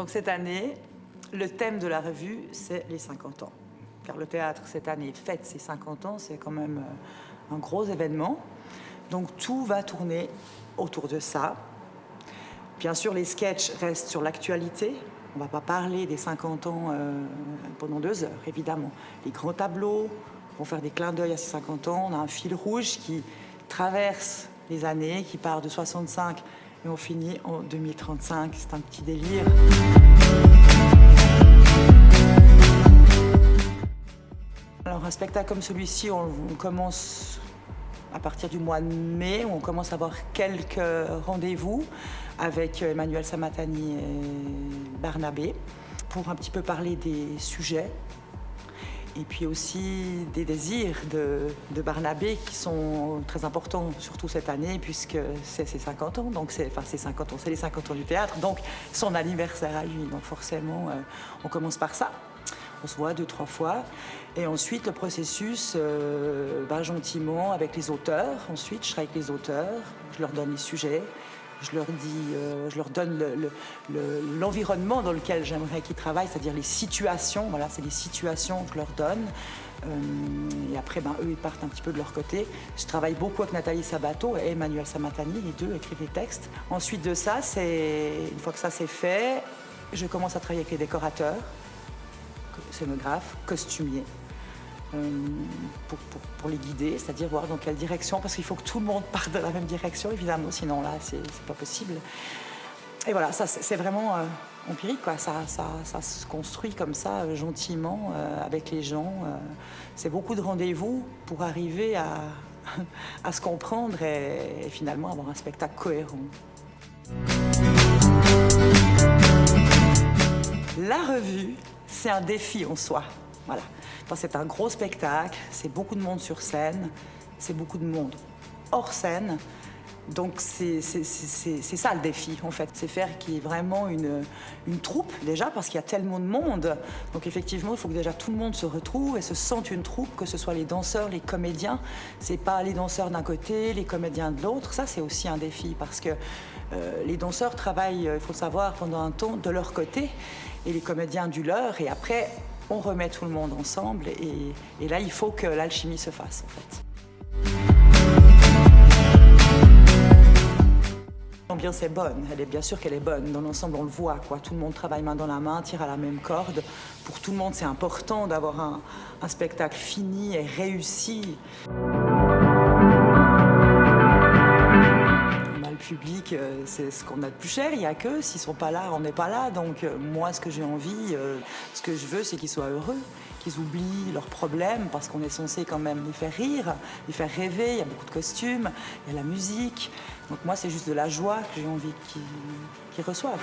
Donc cette année, le thème de la revue, c'est les 50 ans. Car le théâtre, cette année, fête ses 50 ans, c'est quand même un gros événement. Donc tout va tourner autour de ça. Bien sûr, les sketchs restent sur l'actualité. On ne va pas parler des 50 ans pendant 2 heures, évidemment. Les grands tableaux vont faire des clins d'œil à ces 50 ans. On a un fil rouge qui traverse les années, qui part de 65 et on finit en 2035. C'est un petit délire. Alors un spectacle comme celui-ci, on commence à partir du mois de mai, où on commence à avoir quelques rendez-vous avec Emmanuel Samatani et Barnabé pour un petit peu parler des sujets et puis aussi des désirs de Barnabé qui sont très importants, surtout cette année, puisque c'est ses 50 ans, donc c'est les 50 ans du théâtre, donc son anniversaire à lui. Donc forcément, on commence par ça. On se voit 2-3 fois. Et ensuite, le processus va gentiment avec les auteurs. Ensuite, je serai avec les auteurs, je leur donne les sujets, je leur donne l'environnement dans lequel j'aimerais qu'ils travaillent, c'est-à-dire les situations. Voilà, c'est les situations que je leur donne. Et après, eux, ils partent un petit peu de leur côté. Je travaille beaucoup avec Nathalie Sabato et Emmanuel Samatani, les deux écrivent les textes. Ensuite de ça, une fois que ça c'est fait, je commence à travailler avec les décorateurs, scénographes, costumiers, pour les guider, c'est-à-dire voir dans quelle direction, parce qu'il faut que tout le monde parte dans la même direction, évidemment, sinon là, c'est pas possible. Et voilà, ça c'est vraiment empirique, quoi. Ça se construit comme ça, gentiment, avec les gens. C'est beaucoup de rendez-vous pour arriver à se comprendre et finalement avoir un spectacle cohérent. La revue, c'est un défi en soi. Voilà. Enfin, c'est un gros spectacle, c'est beaucoup de monde sur scène, c'est beaucoup de monde hors scène. Donc c'est ça le défi en fait, c'est faire qu'il y ait vraiment une troupe déjà, parce qu'il y a tellement de monde. Donc effectivement, il faut que déjà tout le monde se retrouve et se sente une troupe, que ce soit les danseurs, les comédiens. C'est pas les danseurs d'un côté, les comédiens de l'autre. Ça, c'est aussi un défi parce que les danseurs travaillent, il faut le savoir, pendant un temps de leur côté et les comédiens du leur. Et après, on remet tout le monde ensemble et là, il faut que l'alchimie se fasse en fait. L'ambiance est bonne, bien sûr qu'elle est bonne. Dans l'ensemble, on le voit, quoi. Tout le monde travaille main dans la main, tire à la même corde. Pour tout le monde, c'est important d'avoir un spectacle fini et réussi. Le public, c'est ce qu'on a de plus cher. Il n'y a qu'eux. S'ils ne sont pas là, on n'est pas là. Donc moi, ce que j'ai envie, ce que je veux, c'est qu'ils soient heureux, qu'ils oublient leurs problèmes, parce qu'on est censé quand même les faire rire, les faire rêver. Il y a beaucoup de costumes, il y a la musique. Donc moi, c'est juste de la joie que j'ai envie qu'ils reçoivent.